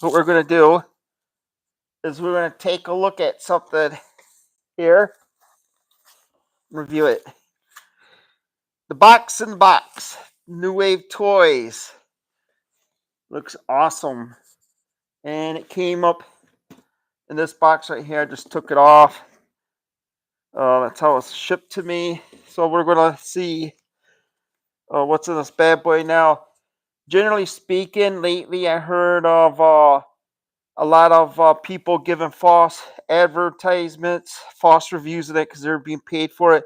what we're going to do is we're going to take a look at something here, review it. The box in the box, New Wave Toys. Looks awesome. And it came up in this box right here. I just took it off. That's how it's shipped to me. So we're going to see what's in this bad boy now. Generally speaking, lately I heard of a lot of people giving false advertisements, false reviews of it because they're being paid for it.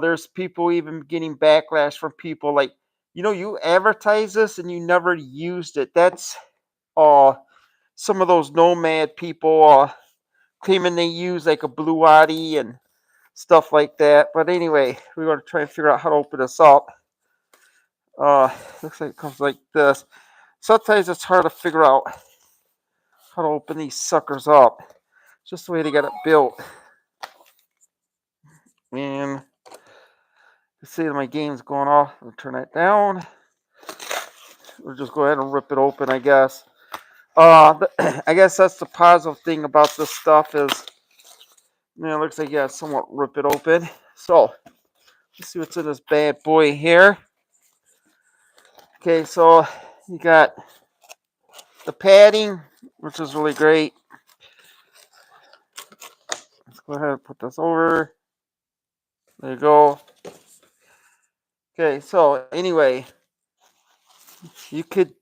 There's people even getting backlash from people like, you advertise this and you never used it. That's some of those nomad people claiming they use like a Blue Yeti and stuff like that. But anyway, we're going to try and figure out how to open this up. Looks like it comes like this. Sometimes it's hard to figure out how to open these suckers up. It's just the way they got it built. And you see my game's going off. I'll turn that down. We'll just go ahead and rip it open, I guess. I guess that's the positive thing about this stuff is, it looks like you somewhat rip it open. So, let's see what's in this bad boy here. Okay, so you got the padding, which is really great. Let's go ahead and put this over. There you go. Okay, so anyway, you could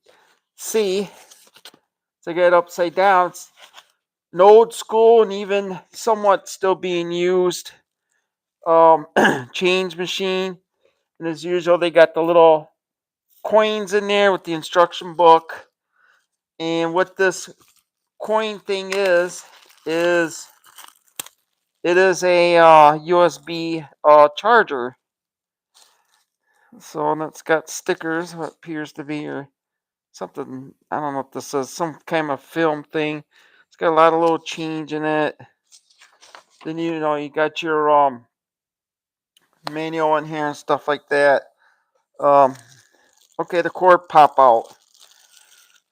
see, to get it upside down, it's an old school and even somewhat still being used change machine. And as usual, they got the little coins in there with the instruction book. And what this coin thing is it is a USB charger. So, and it's got stickers, what appears to be or something. I don't know what this is, some kind of film thing. It's got a lot of little change in it. Then you got your manual in here and stuff like that. Okay, the cord pop out.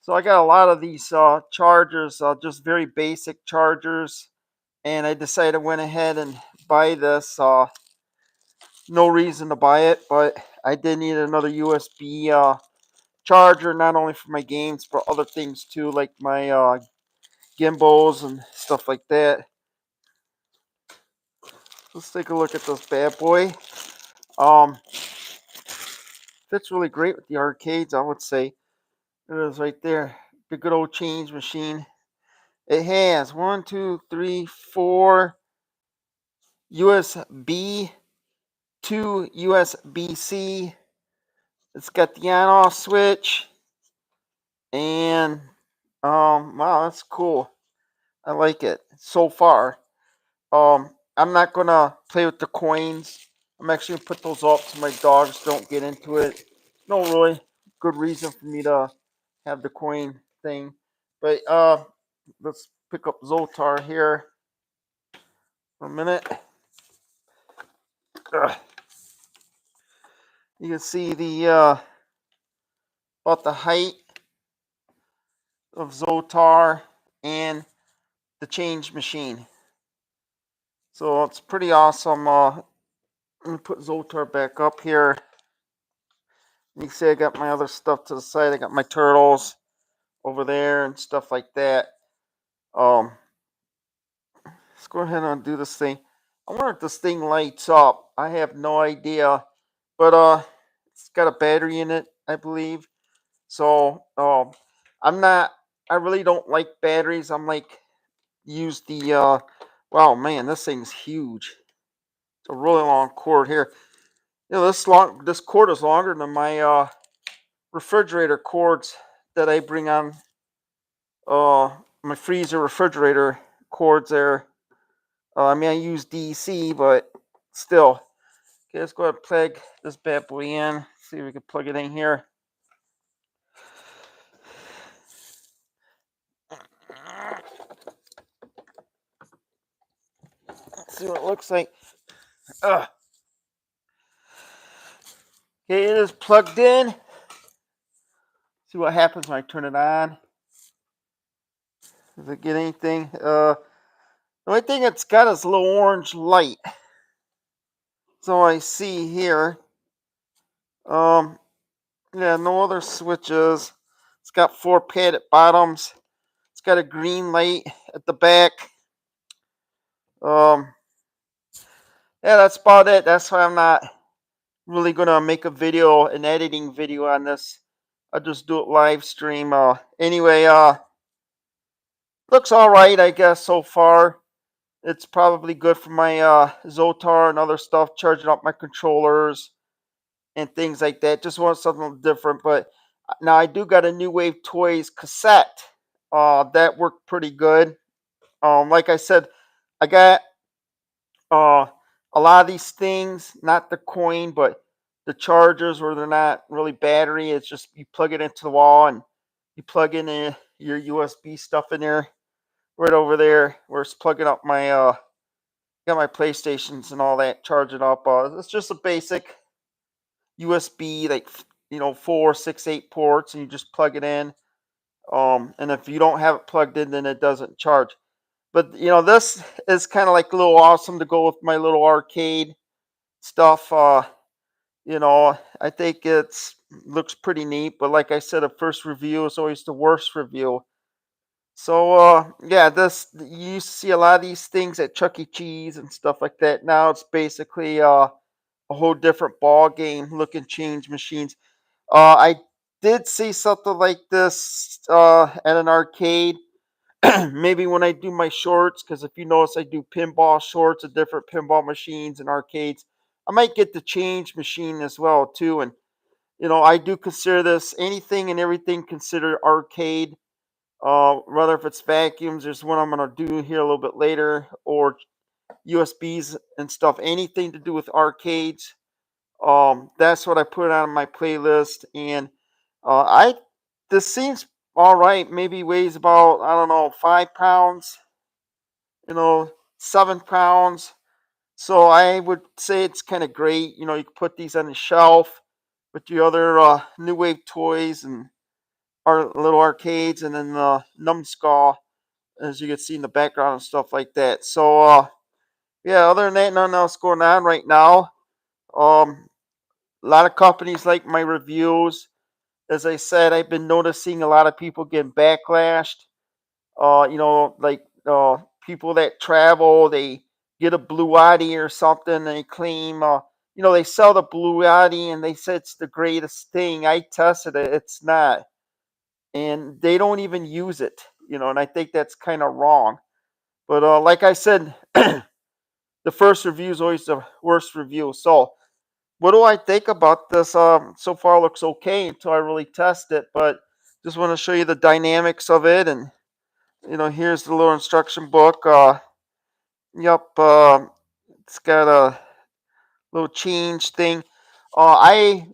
So I got a lot of these chargers, just very basic chargers, and I decided went ahead and buy this. No reason to buy it, but I did need another USB charger, not only for my games, but other things too, like my gimbals and stuff like that. Let's take a look at this bad boy. Fits really great with the arcades, I would say. It is right there. The good old change machine. It has 1, 2, 3, 4 USB, 2 USB-C. It's got the on-off switch. And wow, that's cool. I like it so far. I'm not gonna play with the coins. I'm actually gonna put those up so my dogs don't get into it. No really good reason for me to have the coin thing. But let's pick up Zoltar here for a minute. Ugh. You can see the about the height of Zoltar and the change machine. So it's pretty awesome. Let me put Zoltar back up here. You can see I got my other stuff to the side. I got my turtles over there and stuff like that. Let's go ahead and do this thing. I wonder if this thing lights up. I have no idea, but it's got a battery in it, I believe. So I'm not. I really don't like batteries. I'm like use the. Wow, man, this thing's huge. It's a really long cord here. This cord is longer than my refrigerator cords that I bring on my freezer refrigerator cords there. I mean, I use DC, but still. Okay, let's go ahead and plug this bad boy in. See if we can plug it in here. Let's see what it looks like. Ugh. Okay, it is plugged in. See what happens when I turn it on. Does it get anything? The only thing it's got is a little orange light. So I see here. Um, yeah, no other switches. It's got 4 padded bottoms. It's got a green light at the back. Um, yeah, that's about it. That's why I'm not really gonna make a video, an editing video on this. I'll just do it live stream. Anyway, looks all right, I guess so far. It's probably good for my Zotar and other stuff, charging up my controllers and things like that. Just want something different. But now I do got a New Wave Toys cassette. That worked pretty good. Like I said, I got uh, a lot of these things, not the coin, but the chargers where they're not really battery. It's just you plug it into the wall and you plug in your USB stuff in there, right over there, where it's plugging up my got my PlayStations and all that, charging up. It's just a basic USB, like 4, 6, 8 ports, and you just plug it in. And if you don't have it plugged in, then it doesn't charge. But this is kind of like a little awesome to go with my little arcade stuff. I think it's looks pretty neat. But like I said, a first review is always the worst review. So yeah, this you used to see a lot of these things at Chuck E. Cheese and stuff like that. Now it's basically a whole different ball game. Look and change machines. I did see something like this at an arcade. Maybe when I do my shorts, because if you notice, I do pinball shorts of different pinball machines and arcades. I might get the change machine as well too. And I do consider this anything and everything considered arcade. Whether if it's vacuums, there's one I'm gonna do here a little bit later, or USBs and stuff. Anything to do with arcades. That's what I put on my playlist, and I this seems all right. Maybe weighs about, I don't know, 5 pounds. 7 pounds. So I would say it's kind of great. You can put these on the shelf with your other new wave toys and our little arcades, and then the numbskull, as you can see in the background and stuff like that. So yeah, other than that, nothing else going on right now. A lot of companies like my reviews. As I said, I've been noticing a lot of people getting backlashed. Like people that travel, they get a Blue Yeti or something, and they claim, they sell the Blue Yeti and they say it's the greatest thing. I tested it, it's not. And they don't even use it, and I think that's kind of wrong. But like I said, the first review is always the worst review. So, what do I think about this? So far looks okay until I really test it, but just want to show you the dynamics of it. And here's the little instruction book. Yep, it's got a little change thing. I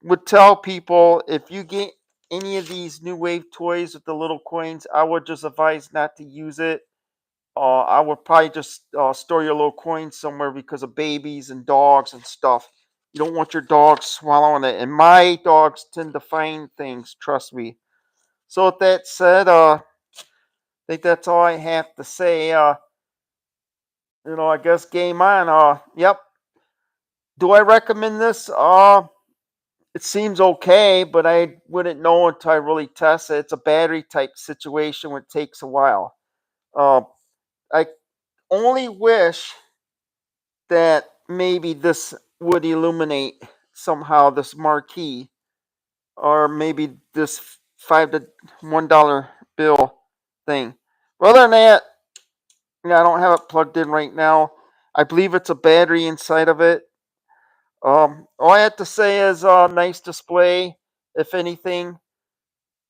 would tell people, if you get any of these new wave toys with the little coins, I would just advise not to use it. I would probably just store your little coins somewhere because of babies and dogs and stuff. You don't want your dog swallowing it. And my dogs tend to find things, trust me. So with that said, I think that's all I have to say. I guess game on. Yep. Do I recommend this? It seems okay, but I wouldn't know until I really test it. It's a battery type situation where it takes a while. Uh, I only wish that maybe this would illuminate somehow, this marquee, or maybe this $5 to $1 bill thing. But other than that, yeah, I don't have it plugged in right now. I believe it's a battery inside of it. All I have to say is nice display, if anything.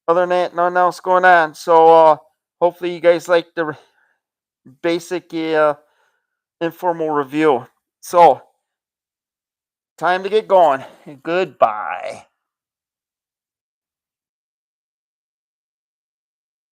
Other than that, nothing else going on. So hopefully you guys like the basic informal review. So time to get going. Goodbye.